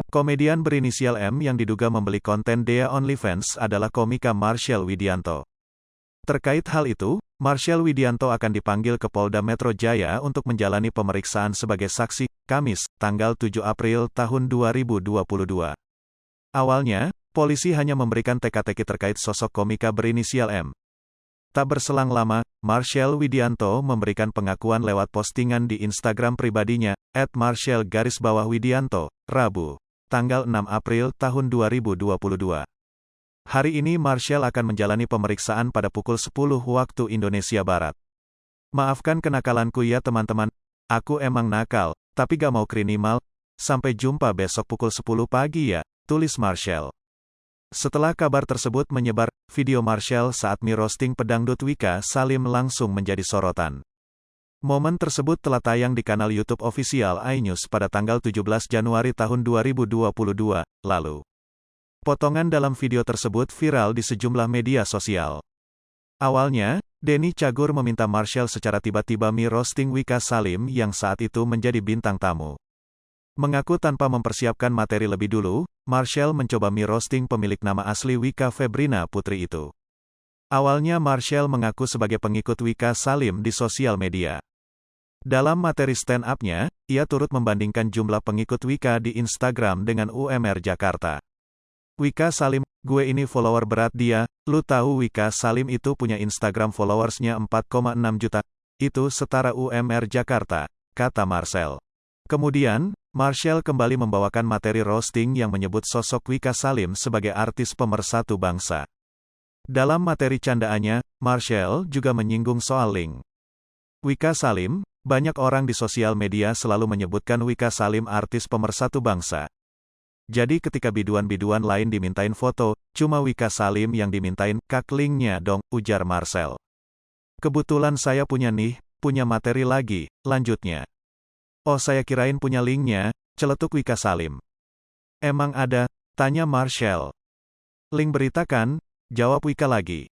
Komedian berinisial M yang diduga membeli konten Dea OnlyFans adalah komika Marshel Widianto. Terkait hal itu, Marshel Widianto akan dipanggil ke Polda Metro Jaya untuk menjalani pemeriksaan sebagai saksi, Kamis, tanggal 7 April tahun 2022. Awalnya, polisi hanya memberikan teka-teki terkait sosok komika berinisial M. Tak berselang lama, Marshel Widianto memberikan pengakuan lewat postingan di Instagram pribadinya, @marshel_widianto, Rabu, tanggal 6 April tahun 2022. Hari ini Marshel akan menjalani pemeriksaan pada pukul 10 waktu Indonesia Barat. Maafkan kenakalanku ya teman-teman, aku emang nakal, tapi gak mau kriminal. Sampai jumpa besok pukul 10 pagi ya, tulis Marshel. Setelah kabar tersebut menyebar, video Marshel saat mi-roasting pedangdut Wika Salim langsung menjadi sorotan. Momen tersebut telah tayang di kanal YouTube official iNews pada tanggal 17 Januari tahun 2022 lalu. Potongan dalam video tersebut viral di sejumlah media sosial. Awalnya, Denny Cagur meminta Marshel secara tiba-tiba mi-roasting Wika Salim yang saat itu menjadi bintang tamu. Mengaku tanpa mempersiapkan materi lebih dulu, Marshel mencoba mi-roasting pemilik nama asli Wika Febrina Putri itu. Awalnya Marshel mengaku sebagai pengikut Wika Salim di sosial media. Dalam materi stand-up-nya, ia turut membandingkan jumlah pengikut Wika di Instagram dengan UMR Jakarta. Wika Salim, gue ini follower berat dia, lu tahu Wika Salim itu punya Instagram followersnya 4,6 juta, itu setara UMR Jakarta, kata Marshel. Kemudian, Marshel kembali membawakan materi roasting yang menyebut sosok Wika Salim sebagai artis pemersatu bangsa. Dalam materi candaannya, Marshel juga menyinggung soal link. Wika Salim, banyak orang di sosial media selalu menyebutkan Wika Salim artis pemersatu bangsa. Jadi ketika biduan-biduan lain dimintain foto, cuma Wika Salim yang dimintain, kak linknya dong, ujar Marshel. Kebetulan saya punya materi lagi, lanjutnya. Oh saya kirain punya linknya, celetuk Wika Salim. Emang ada? Tanya Marshel. Link berita kan? Jawab Wika lagi.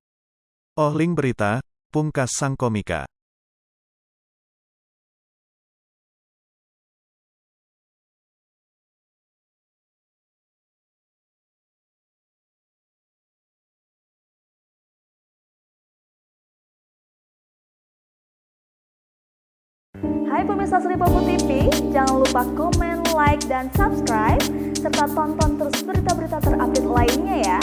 Oh link berita, pungkas sang komika. Hai pemirsa Sri Popo TV, jangan lupa komen, like, dan subscribe, serta tonton terus berita-berita terupdate lainnya ya.